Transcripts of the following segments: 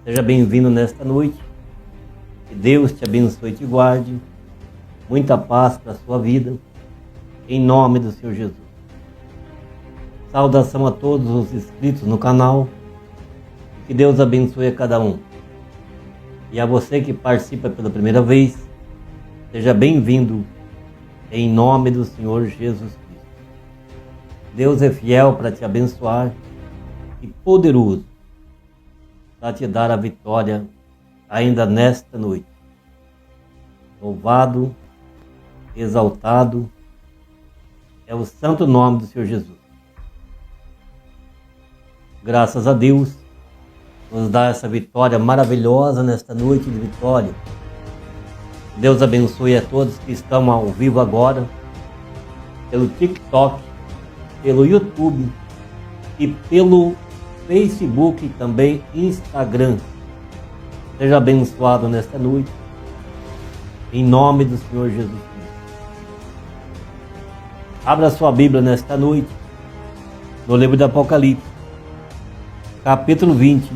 Seja bem-vindo nesta noite. Que Deus te abençoe e te guarde. Muita paz para a sua vida. Em nome do Senhor Jesus. Saudação a todos os inscritos no canal. Que Deus abençoe a cada um. E a você que participa pela primeira vez, seja bem-vindo em nome do Senhor Jesus Cristo. Deus é fiel para te abençoar e poderoso para te dar a vitória ainda nesta noite. Louvado, exaltado é o santo nome do Senhor Jesus. Graças a Deus, nos dá essa vitória maravilhosa nesta noite de vitória. Deus abençoe a todos que estão ao vivo agora, pelo TikTok, pelo YouTube e pelo Facebook e também Instagram. Seja abençoado nesta noite, em nome do Senhor Jesus Cristo. Abra sua Bíblia nesta noite, no livro do Apocalipse, capítulo 20,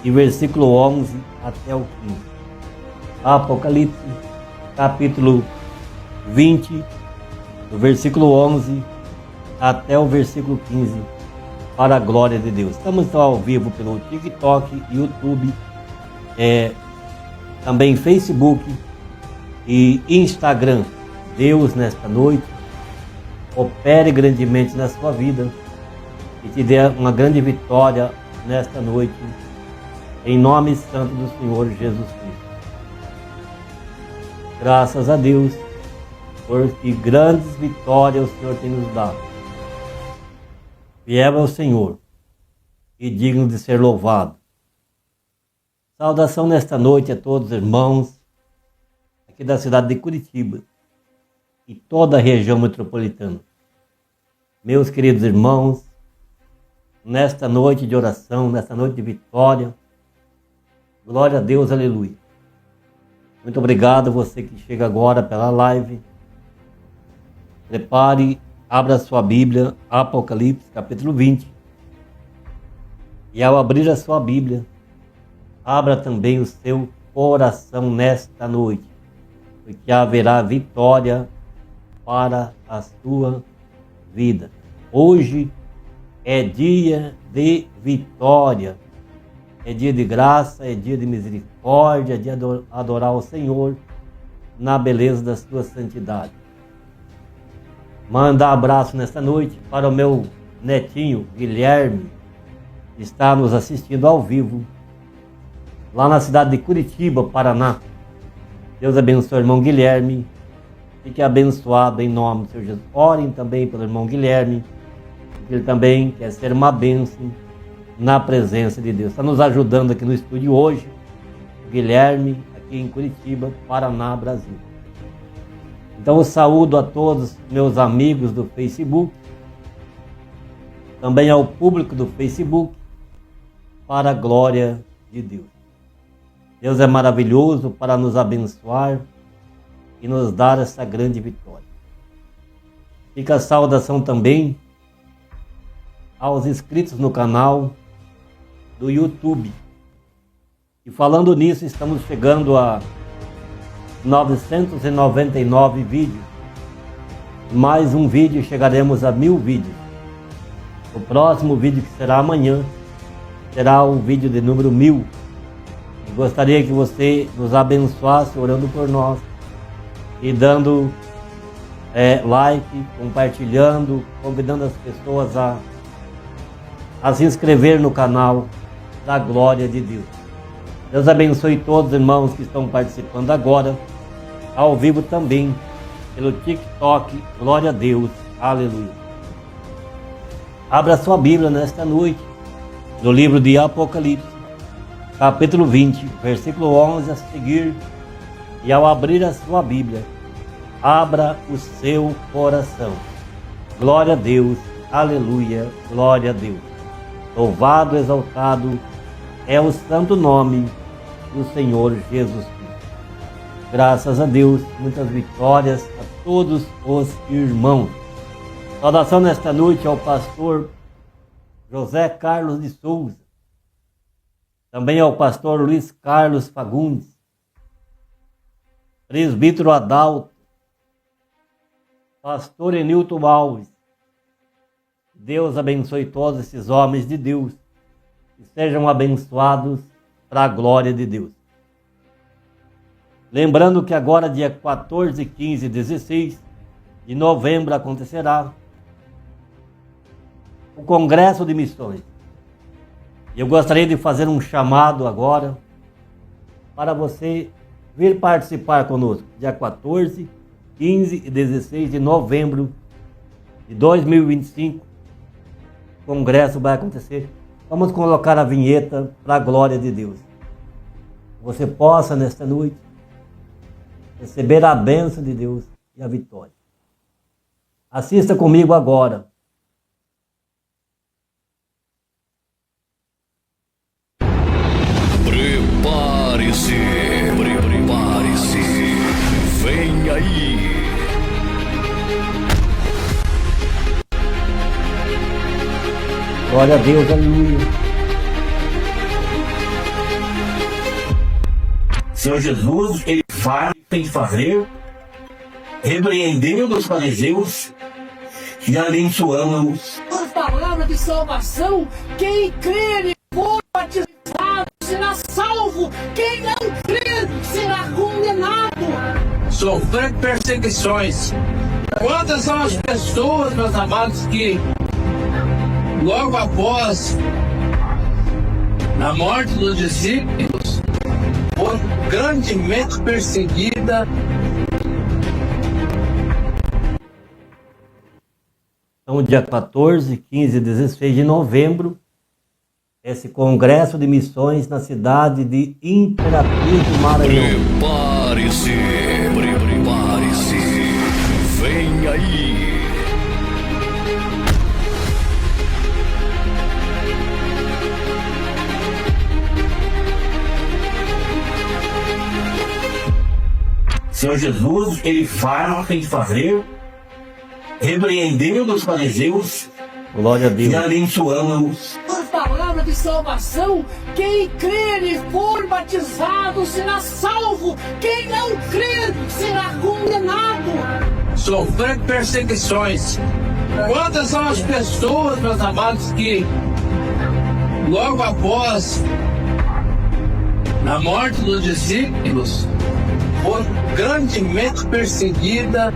e versículo 11 até o 15. Apocalipse, capítulo 20, do versículo 11 até o versículo 15, para a glória de Deus. Estamos ao vivo pelo TikTok, YouTube, também Facebook e Instagram. Deus, nesta noite, opere grandemente na sua vida e te dê uma grande vitória nesta noite, em nome santo do Senhor Jesus Cristo. Graças a Deus, porque grandes vitórias o Senhor tem nos dado. Fiel é o Senhor e digno de ser louvado. Saudação nesta noite a todos os irmãos aqui da cidade de Curitiba e toda a região metropolitana. Meus queridos irmãos, nesta noite de oração, nesta noite de vitória, glória a Deus, aleluia. Muito obrigado você que chega agora pela live. Prepare, abra sua Bíblia, Apocalipse, capítulo 20. E ao abrir a sua Bíblia, abra também o seu coração nesta noite, porque haverá vitória para a sua vida. Hoje é dia de vitória, é dia de graça, é dia de misericórdia, é dia de adorar o Senhor na beleza da sua santidade. Mandar abraço nesta noite para o meu netinho Guilherme, que está nos assistindo ao vivo, lá na cidade de Curitiba, Paraná. Deus abençoe o irmão Guilherme, fique abençoado em nome do Senhor Jesus. Orem também pelo irmão Guilherme, porque ele também quer ser uma bênção na presença de Deus. Está nos ajudando aqui no estúdio hoje, Guilherme, aqui em Curitiba, Paraná, Brasil. Então eu saúdo a todos meus amigos do Facebook, também ao público do Facebook, para a glória de Deus. Deus é maravilhoso para nos abençoar e nos dar essa grande vitória. Fica a saudação também aos inscritos no canal do YouTube. E falando nisso, estamos chegando a 999 vídeos. Mais um vídeo, chegaremos a 1000 vídeos. O próximo vídeo, que será amanhã, será o vídeo de número 1000. E gostaria que você nos abençoasse orando por nós e dando like, compartilhando, convidando as pessoas a se inscrever no canal da glória de Deus. Deus abençoe todos os irmãos que estão participando agora, ao vivo também, pelo TikTok. Glória a Deus, aleluia. Abra sua Bíblia nesta noite, no livro de Apocalipse, capítulo 20, versículo 11 a seguir. E ao abrir a sua Bíblia, abra o seu coração. Glória a Deus, aleluia, glória a Deus. Louvado, exaltado é o santo nome do Senhor Jesus Cristo. Graças a Deus, muitas vitórias a todos os irmãos. Saudação nesta noite ao pastor José Carlos de Souza, Também ao pastor Luiz Carlos Fagundes, presbítero Adalto, pastor Enilton Alves. Deus abençoe todos esses homens de Deus e sejam abençoados para a glória de Deus. Lembrando que agora, dia 14, 15 e 16 de novembro, acontecerá o Congresso de Missões. Eu gostaria de fazer um chamado agora para você vir participar conosco, dia 14, 15 e 16 de novembro de 2025. O Congresso vai acontecer. Vamos colocar a vinheta para a glória de Deus. Você possa, nesta noite, receber a bênção de Deus e a vitória. Assista comigo agora. Prepare-se, prepare-se, vem aí. Glória a Deus, aleluia. Senhor Jesus, ele tem que fazer, repreendendo os fariseus e abençoando-os. Por palavra de salvação, quem crer e for batizado será salvo, quem não crer será condenado. Sofrer perseguições. Quantas são as pessoas, meus amados, que logo após a morte dos discípulos foram grandemente perseguidas? Então, dia 14, 15 e 16 de novembro, esse Congresso de Missões na cidade de Imperatriz do Maranhão. Prepare-se, prepare-se, vem aí. Senhor Jesus, ele tem que fazer, repreendendo os fariseus Glória a e Deus. abençoando-os. Por palavra de salvação, quem crer e for batizado será salvo, quem não crer será condenado. Sofrer perseguições. Quantas são as pessoas, meus amados, que logo após a morte dos discípulos foram grandemente perseguidas?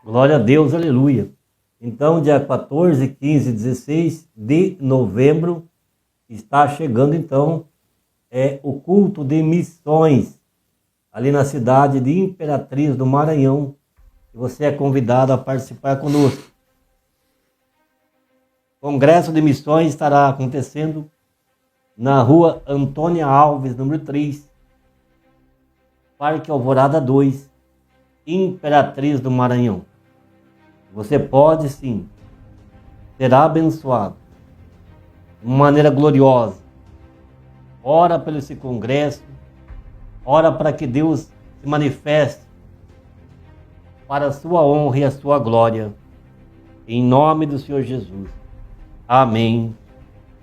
Glória a Deus, aleluia. Então, dia 14, 15 e 16 de novembro, está chegando então o culto de missões, ali na cidade de Imperatriz do Maranhão. Você é convidado a participar conosco. O Congresso de Missões estará acontecendo na rua Antônia Alves, número 3, Parque Alvorada 2, Imperatriz do Maranhão. Você pode sim, será abençoado de uma maneira gloriosa. Ora pelo esse congresso, ora para que Deus se manifeste para a sua honra e a sua glória, em nome do Senhor Jesus. Amém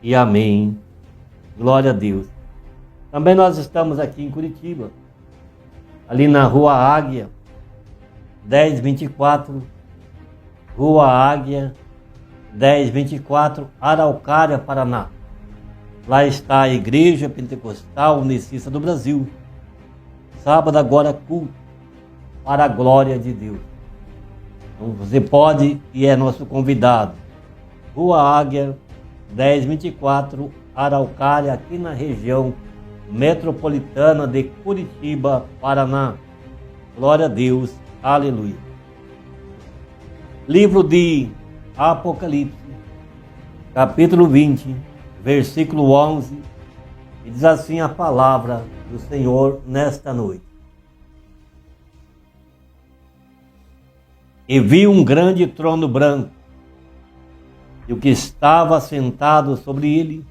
e amém. Glória a Deus. Também nós estamos aqui em Curitiba, ali na Rua Águia, 1024, Rua Águia, 1024, Araucária, Paraná. Lá está a Igreja Pentecostal Unicista do Brasil. Sábado agora culto para a glória de Deus. Então você pode e é nosso convidado. Rua Águia, 1024, Araucária, aqui na região metropolitana de Curitiba, Paraná. Glória a Deus, aleluia. Livro de Apocalipse, capítulo 20, versículo 11, e diz assim a palavra do Senhor nesta noite. E vi um grande trono branco, e o que estava sentado sobre ele,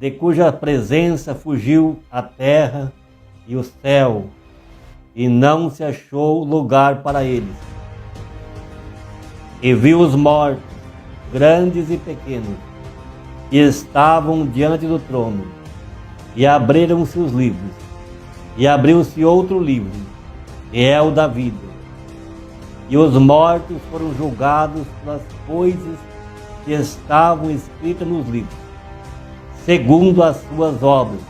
de cuja presença fugiu a terra e o céu, e não se achou lugar para eles. E vi os mortos, grandes e pequenos, que estavam diante do trono, e abriram-se os livros, e abriu-se outro livro, que é o da vida. E os mortos foram julgados pelas coisas que estavam escritas nos livros, segundo as suas obras.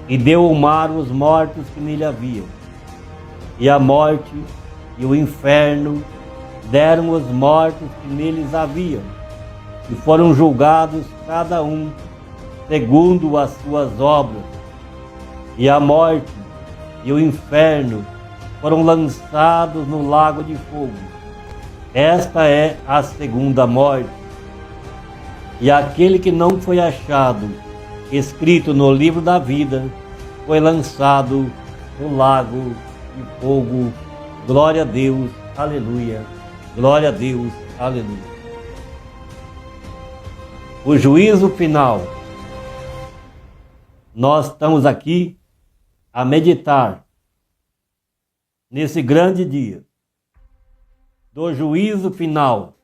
E deu o mar os mortos que nele haviam, e a morte e o inferno deram os mortos que neles haviam, e foram julgados cada um segundo as suas obras. E a morte e o inferno foram lançados no lago de fogo. Esta é a segunda morte. E aquele que não foi achado escrito no livro da vida foi lançado no lago de fogo. Glória a Deus, aleluia. Glória a Deus, aleluia. O juízo final. Nós estamos aqui a meditar nesse grande dia do juízo final.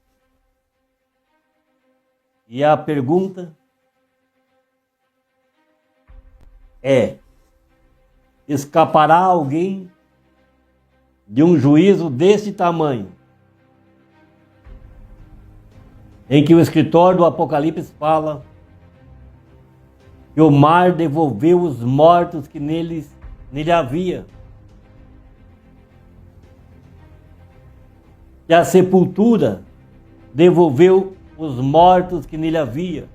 E a pergunta é: escapará alguém de um juízo desse tamanho, em que o escritor do Apocalipse fala que o mar devolveu os mortos que nele havia, que a sepultura devolveu os mortos que nele havia?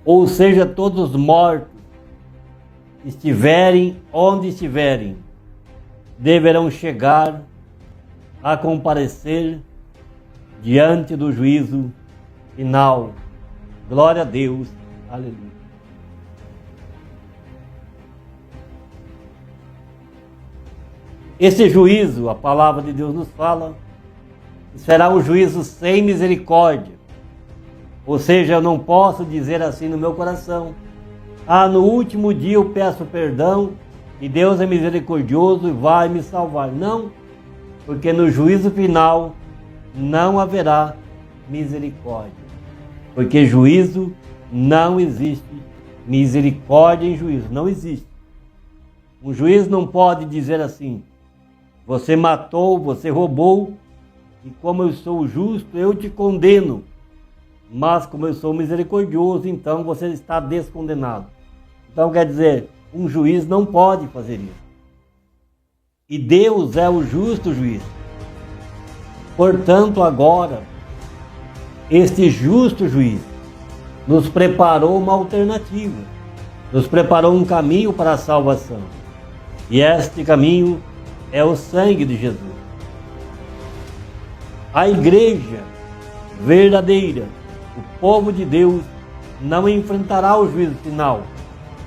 Ou seja, todos os mortos, estiverem onde estiverem, deverão chegar a comparecer diante do juízo final. Glória a Deus, aleluia. Esse juízo, a palavra de Deus nos fala, será um juízo sem misericórdia. Ou seja, eu não posso dizer assim no meu coração: no último dia eu peço perdão e Deus é misericordioso e vai me salvar. Não, porque no juízo final não haverá misericórdia. Porque juízo não existe, misericórdia em juízo não existe. Um juiz não pode dizer assim: você matou, você roubou, e como eu sou justo, eu te condeno. Mas como eu sou misericordioso, então você está descondenado. Então quer dizer, um juiz não pode fazer isso. E Deus é o justo juiz. Portanto, agora, este justo juiz nos preparou uma alternativa, nos preparou um caminho para a salvação. E este caminho é o sangue de Jesus. A igreja verdadeira, o povo de Deus, não enfrentará o juízo final.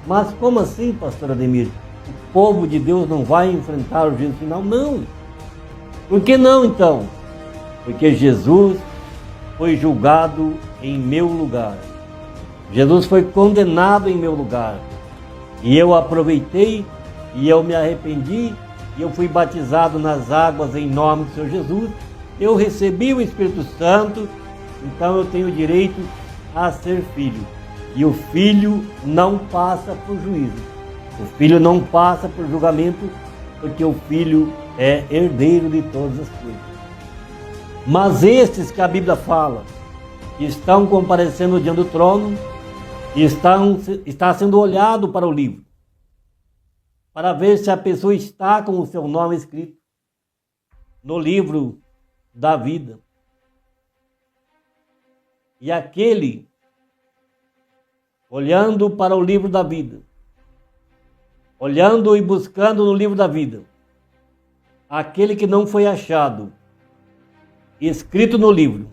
Mas como assim, pastor Ademir? O povo de Deus não vai enfrentar o juízo final? Não. Por que não, então? Porque Jesus foi julgado em meu lugar. Jesus foi condenado em meu lugar. E eu aproveitei, e eu me arrependi, e eu fui batizado nas águas em nome do Senhor Jesus. Eu recebi o Espírito Santo, então eu tenho direito a ser filho. E o filho não passa por juízo. O filho não passa por julgamento, porque o filho é herdeiro de todas as coisas. Mas estes que a Bíblia fala, que estão comparecendo diante do trono, está sendo olhado para o livro, para ver se a pessoa está com o seu nome escrito no livro da vida. E aquele, olhando para o livro da vida, olhando e buscando no livro da vida, aquele que não foi achado escrito no livro,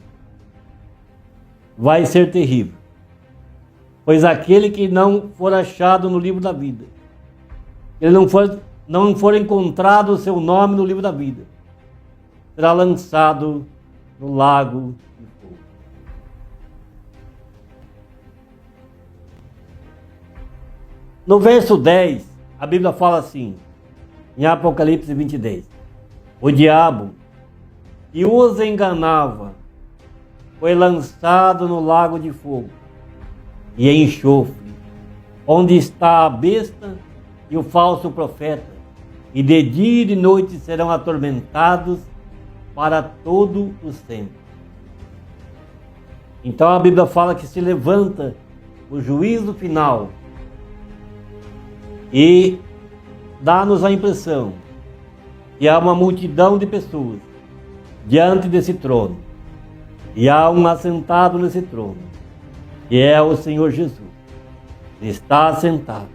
vai ser terrível. Pois aquele que não for achado no livro da vida, ele não for encontrado o seu nome no livro da vida, será lançado no lago de fogo. No verso 10, a Bíblia fala assim, em Apocalipse 20:10, o diabo que os enganava foi lançado no lago de fogo e enxofre, onde está a besta e o falso profeta, e de dia e de noite serão atormentados para todo o sempre. Então a Bíblia fala que se levanta o juízo final e dá-nos a impressão que há uma multidão de pessoas diante desse trono, e há um assentado nesse trono, que é o Senhor Jesus. Ele está assentado,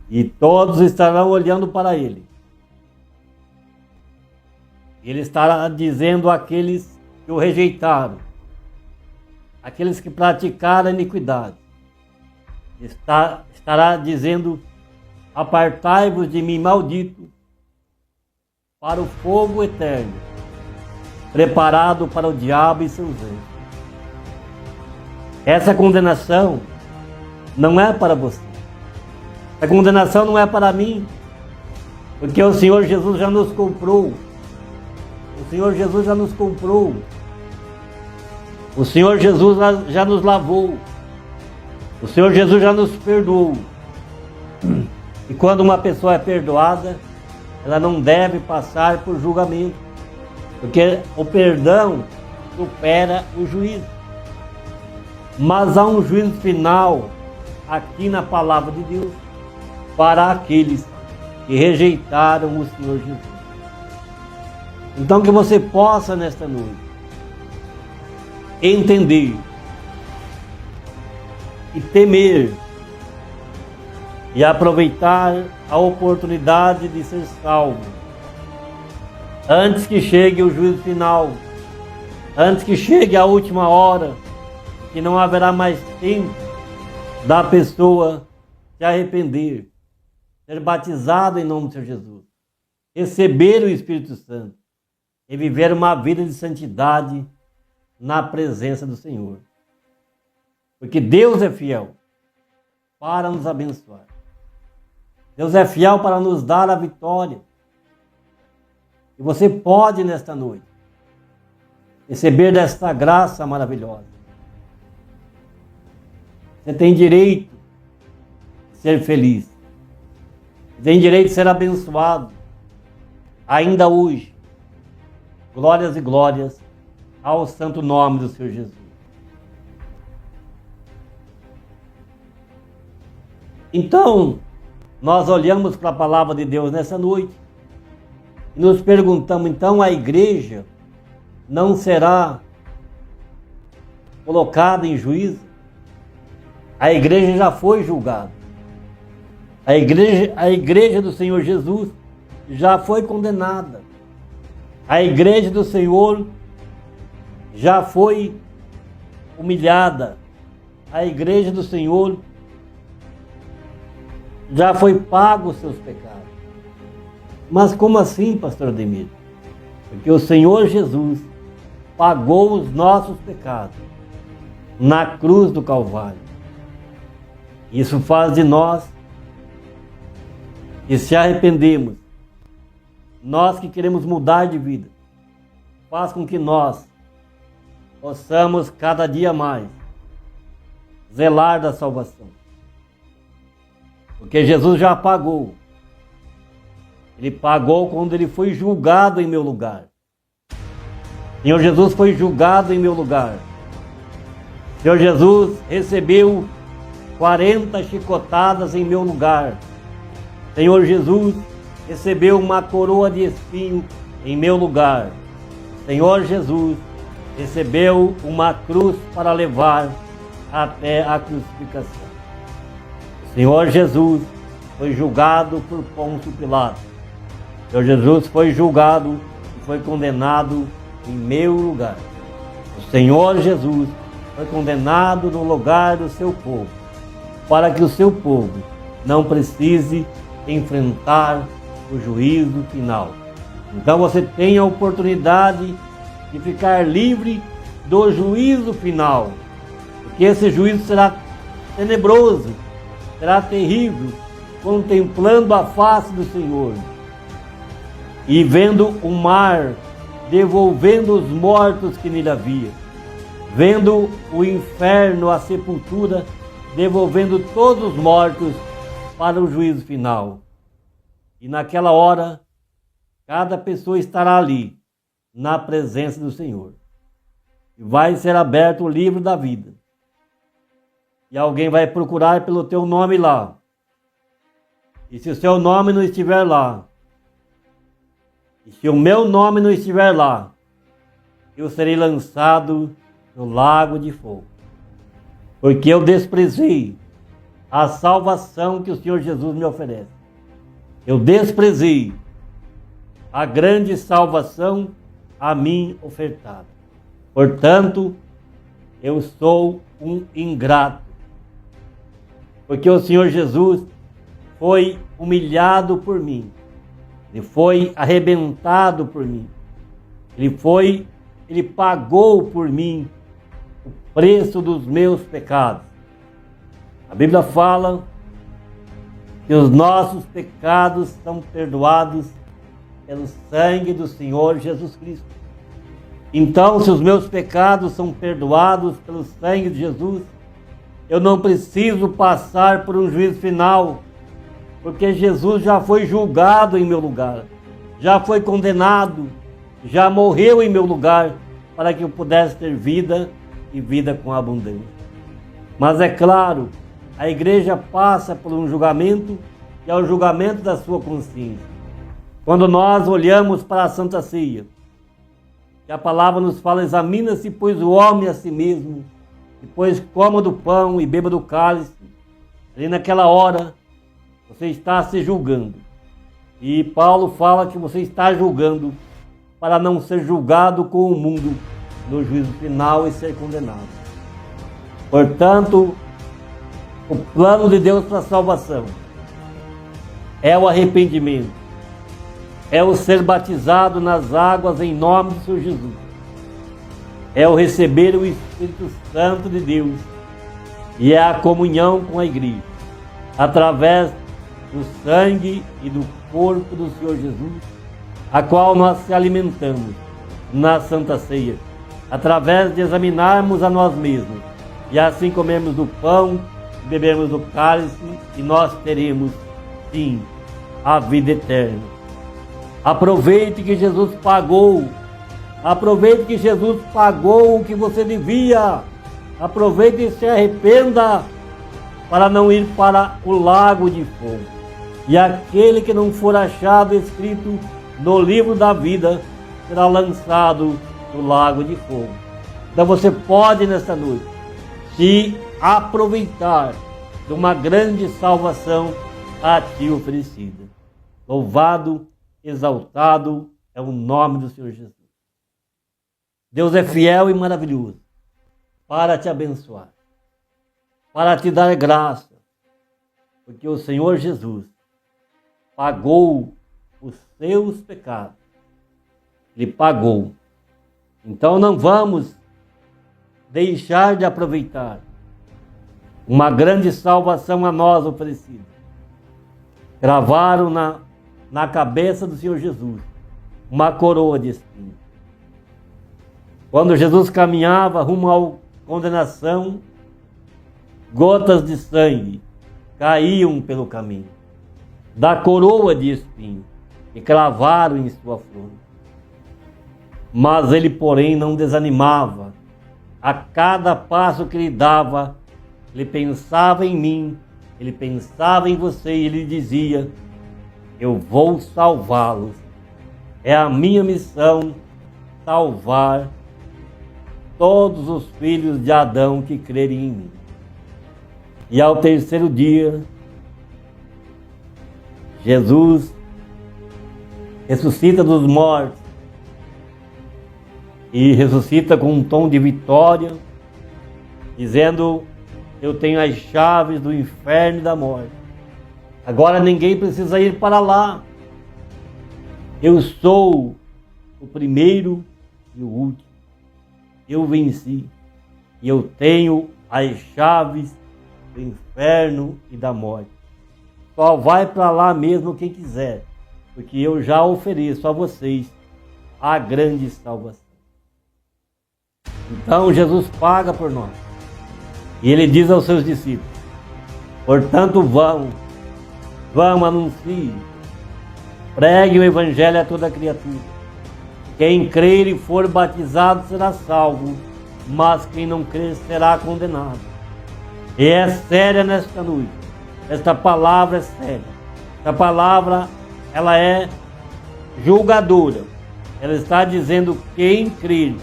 e todos estarão olhando para Ele. Ele estará dizendo àqueles que o rejeitaram, aqueles que praticaram a iniquidade, estará dizendo: apartai-vos de mim, maldito, para o fogo eterno, preparado para o diabo e seus anjos. Essa condenação não é para você. Essa condenação não é para mim, porque o Senhor Jesus já nos comprou. O Senhor Jesus já nos comprou. O Senhor Jesus já nos lavou. O Senhor Jesus já nos perdoou. E quando uma pessoa é perdoada, ela não deve passar por julgamento, porque o perdão supera o juízo. Mas há um juízo final aqui na palavra de Deus para aqueles que rejeitaram o Senhor Jesus. Então que você possa nesta noite entender e temer e aproveitar a oportunidade de ser salvo antes que chegue o juízo final, antes que chegue a última hora, que não haverá mais tempo da pessoa se arrepender, ser batizado em nome do Senhor Jesus, receber o Espírito Santo e viver uma vida de santidade na presença do Senhor. Porque Deus é fiel para nos abençoar. Deus é fiel para nos dar a vitória. E você pode, nesta noite, receber desta graça maravilhosa. Você tem direito de ser feliz. Você tem direito de ser abençoado. Ainda hoje. Glórias e glórias ao santo nome do Senhor Jesus. Então, nós olhamos para a palavra de Deus nessa noite e nos perguntamos, então a igreja não será colocada em juízo? A igreja já foi julgada. A igreja do Senhor Jesus já foi condenada. A igreja do Senhor já foi humilhada. A igreja do Senhor já foi pago os seus pecados. Mas como assim, pastor Ademir? Porque o Senhor Jesus pagou os nossos pecados na cruz do Calvário. Isso faz de nós que se arrependemos, nós que queremos mudar de vida, faz com que nós possamos cada dia mais zelar da salvação. Porque Jesus já pagou. Ele pagou quando ele foi julgado em meu lugar. O Senhor Jesus foi julgado em meu lugar. O Senhor Jesus recebeu 40 chicotadas em meu lugar. O Senhor Jesus recebeu uma coroa de espinho em meu lugar. O Senhor Jesus recebeu uma cruz para levar até a crucificação. O Senhor Jesus foi julgado por Pôncio Pilatos. O Senhor Jesus foi julgado e foi condenado em meu lugar. O Senhor Jesus foi condenado no lugar do seu povo, para que o seu povo não precise enfrentar o juízo final. Então você tem a oportunidade de ficar livre do juízo final, porque esse juízo será tenebroso, será terrível, contemplando a face do Senhor e vendo o mar devolvendo os mortos que nele havia, vendo o inferno, a sepultura, devolvendo todos os mortos para o juízo final. E naquela hora, cada pessoa estará ali, na presença do Senhor. E vai ser aberto o livro da vida. E alguém vai procurar pelo teu nome lá. E se o seu nome não estiver lá, e se o meu nome não estiver lá, eu serei lançado no lago de fogo. Porque eu desprezei a salvação que o Senhor Jesus me oferece. Eu desprezei a grande salvação a mim ofertada. Portanto, eu sou um ingrato. Porque o Senhor Jesus foi humilhado por mim. Ele foi arrebentado por mim. Ele pagou por mim o preço dos meus pecados. A Bíblia fala que os nossos pecados são perdoados pelo sangue do Senhor Jesus Cristo. Então, se os meus pecados são perdoados pelo sangue de Jesus, eu não preciso passar por um juízo final, porque Jesus já foi julgado em meu lugar, já foi condenado, já morreu em meu lugar, para que eu pudesse ter vida e vida com abundância. Mas é claro, a igreja passa por um julgamento, que é o julgamento da sua consciência. Quando nós olhamos para a Santa Ceia, que a palavra nos fala, examina-se, pois, o homem a si mesmo, depois coma do pão e beba do cálice. Ali naquela hora, você está se julgando. E Paulo fala que você está julgando para não ser julgado com o mundo no juízo final e ser condenado. Portanto, o plano de Deus para a salvação é o arrependimento, é o ser batizado nas águas em nome do Senhor Jesus, é o receber o Espírito Santo de Deus e é a comunhão com a igreja, através do sangue e do corpo do Senhor Jesus, a qual nós se alimentamos na Santa Ceia, através de examinarmos a nós mesmos e assim comermos do pão, bebermos do cálice, e nós teremos, sim, a vida eterna. Aproveite que Jesus pagou. Aproveite que Jesus pagou o que você devia. Aproveite e se arrependa para não ir para o lago de fogo. E aquele que não for achado escrito no livro da vida será lançado no lago de fogo. Então você pode nesta noite se aproveitar de uma grande salvação a ti oferecida. Louvado, exaltado é o nome do Senhor Jesus. Deus é fiel e maravilhoso para te abençoar, para te dar graça, porque o Senhor Jesus pagou os seus pecados. Ele pagou. Então não vamos deixar de aproveitar uma grande salvação a nós oferecida. Gravaram na cabeça do Senhor Jesus uma coroa de espinhos. Quando Jesus caminhava rumo à condenação, gotas de sangue caíam pelo caminho da coroa de espinhos e cravaram em sua fronte. Mas ele, porém, não desanimava. A cada passo que ele dava, ele pensava em mim, ele pensava em você e ele dizia: eu vou salvá-los. É a minha missão salvar todos os filhos de Adão que crerem em mim. E ao terceiro dia, Jesus ressuscita dos mortos e ressuscita com um tom de vitória, dizendo: eu tenho as chaves do inferno e da morte. Agora ninguém precisa ir para lá. Eu sou o primeiro e o último. Eu venci e eu tenho as chaves do inferno e da morte. Só vai para lá mesmo quem quiser, porque eu já ofereço a vocês a grande salvação. Então Jesus paga por nós. E ele diz aos seus discípulos: portanto vão, anunciem, pregue o evangelho a toda criatura. Quem crer e for batizado será salvo, mas quem não crer será condenado. E é séria nesta noite. Esta palavra é séria. Esta palavra, ela é julgadora. Ela está dizendo: quem crer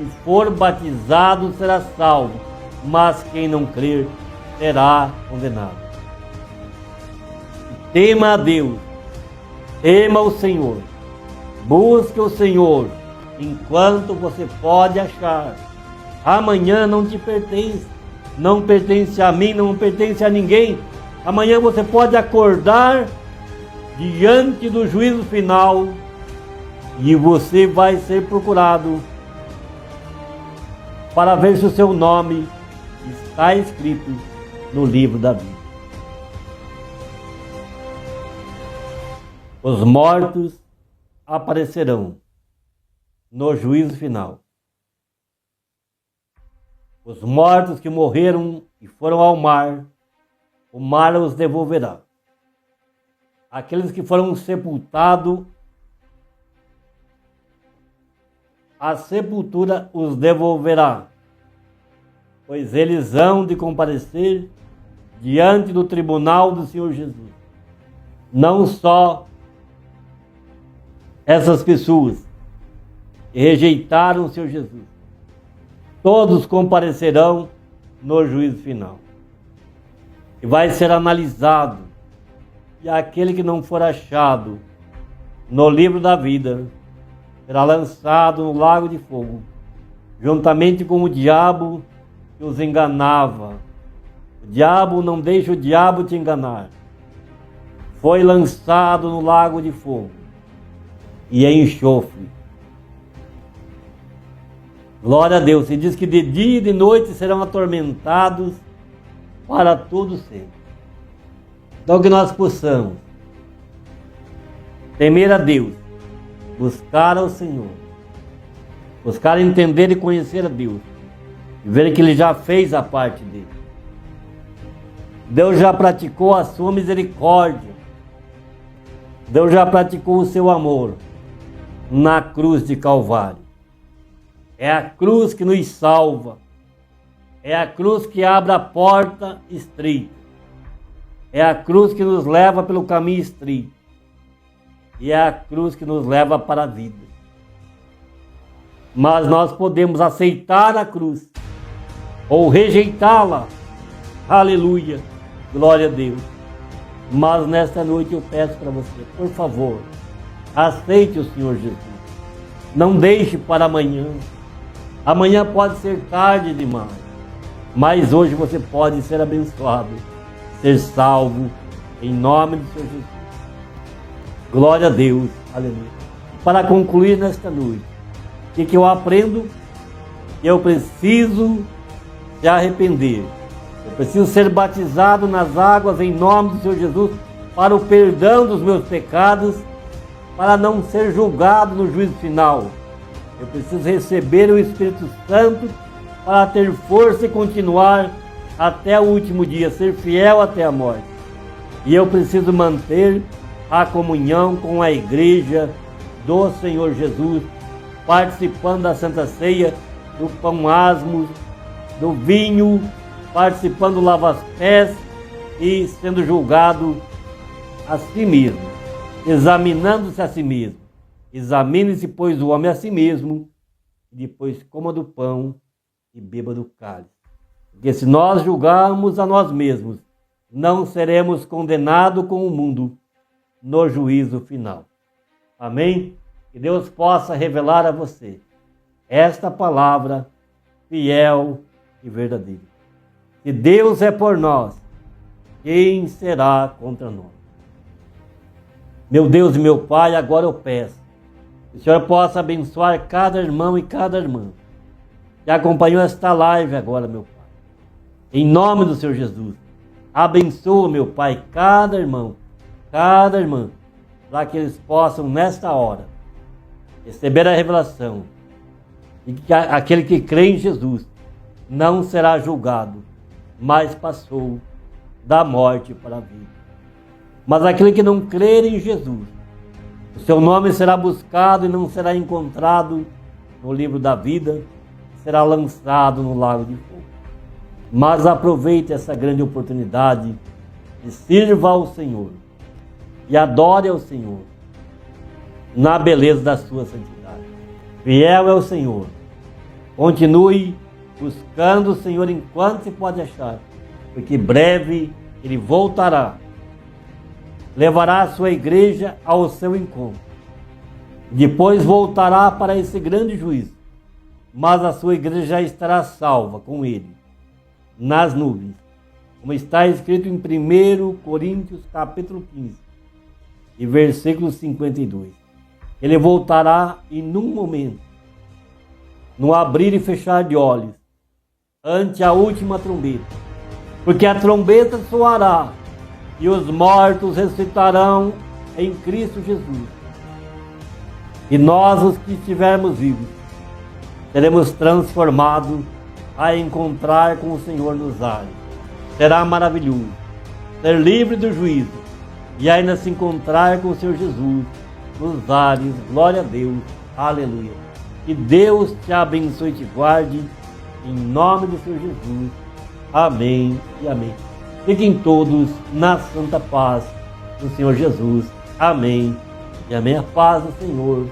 e for batizado será salvo, mas quem não crer será condenado. Tema a Deus, tema o Senhor, busque o Senhor enquanto você pode achar. Amanhã não te pertence, não pertence a mim, não pertence a ninguém. Amanhã você pode acordar diante do juízo final e você vai ser procurado para ver se o seu nome está escrito no livro da vida. Os mortos aparecerão no juízo final. Os mortos que morreram e foram ao mar, o mar os devolverá. Aqueles que foram sepultados, a sepultura os devolverá, pois eles hão de comparecer diante do tribunal do Senhor Jesus. Não só essas pessoas que rejeitaram o Senhor Jesus, todos comparecerão no juízo final. E vai ser analisado, e aquele que não for achado no livro da vida será lançado no lago de fogo, juntamente com o diabo que os enganava. O diabo, não deixa o diabo te enganar. Foi lançado no lago de fogo e é enxofre. Glória a Deus. E diz que de dia e de noite serão atormentados para todo sempre. Então que nós possamos temer a Deus, buscar ao Senhor, buscar entender e conhecer a Deus, e ver que Ele já fez a parte dele. Deus já praticou a sua misericórdia. Deus já praticou o seu amor na cruz de Calvário. É a cruz que nos salva. É a cruz que abre a porta estreita. É a cruz que nos leva pelo caminho estreito. E é a cruz que nos leva para a vida. Mas nós podemos aceitar a cruz ou rejeitá-la. Aleluia, glória a Deus. Mas nesta noite eu peço para você, por favor, aceite o Senhor Jesus. Não deixe para amanhã. Amanhã pode ser tarde demais, mas hoje você pode ser abençoado, ser salvo, em nome do Senhor Jesus. Glória a Deus, aleluia. Para concluir nesta noite, o que eu aprendo? Eu preciso se arrepender. Eu preciso ser batizado nas águas em nome do Senhor Jesus para o perdão dos meus pecados, para não ser julgado no juízo final. Eu preciso receber o Espírito Santo para ter força e continuar até o último dia, ser fiel até a morte. E eu preciso manter a comunhão com a igreja do Senhor Jesus, participando da Santa Ceia, do pão asmo, do vinho, participando do lava-pés e sendo julgado a si mesmo, examinando-se a si mesmo. Examine-se, pois, o homem a si mesmo, e depois coma do pão e beba do cálice. Porque se nós julgarmos a nós mesmos, não seremos condenados com o mundo no juízo final. Amém? Que Deus possa revelar a você esta palavra fiel e verdadeira. Se Deus é por nós, quem será contra nós? Meu Deus e meu Pai, agora eu peço que o Senhor possa abençoar cada irmão e cada irmã que acompanhou esta live agora, meu Pai. Em nome do Senhor Jesus, abençoa, meu Pai, cada irmão, cada irmã, para que eles possam, nesta hora, receber a revelação de que aquele que crê em Jesus não será julgado, mas passou da morte para a vida. Mas aquele que não crer em Jesus, o seu nome será buscado e não será encontrado no livro da vida, será lançado no lago de fogo. Mas aproveite essa grande oportunidade e sirva ao Senhor e adore ao Senhor na beleza da sua santidade. Fiel é o Senhor. Continue buscando o Senhor enquanto se pode achar, porque breve Ele voltará. Levará a sua igreja ao seu encontro. Depois voltará para esse grande juízo. Mas a sua igreja já estará salva com Ele nas nuvens, como está escrito em 1 Coríntios capítulo 15 e versículo 52. Ele voltará e num momento, no abrir e fechar de olhos, ante a última trombeta, porque a trombeta soará e os mortos ressuscitarão em Cristo Jesus. E nós, os que estivermos vivos, seremos transformados a encontrar com o Senhor nos ares. Será maravilhoso ser livre do juízo e ainda se encontrar com o Senhor Jesus nos ares. Glória a Deus, aleluia. Que Deus te abençoe e te guarde, em nome do Senhor Jesus. Amém e amém. Fiquem todos na santa paz do Senhor Jesus. Amém e amém. A paz do Senhor,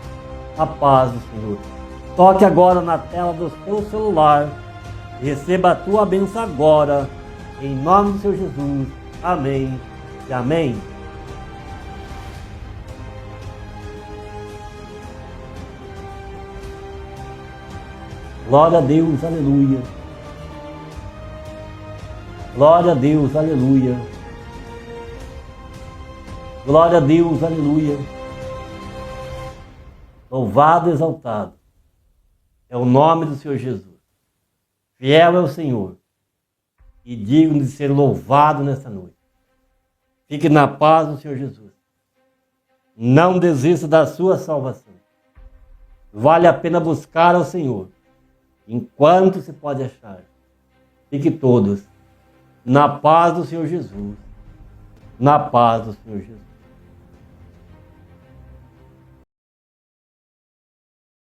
a paz do Senhor. Toque agora na tela do seu celular e receba a tua bênção agora, em nome do Senhor Jesus. Amém e amém. Glória a Deus, aleluia. Glória a Deus, aleluia. Glória a Deus, aleluia. Louvado e exaltado é o nome do Senhor Jesus. Fiel é o Senhor e digno de ser louvado nesta noite. Fique na paz do Senhor Jesus. Não desista da sua salvação. Vale a pena buscar ao Senhor enquanto se pode achar. Fique todos na paz do Senhor Jesus. Na paz do Senhor Jesus.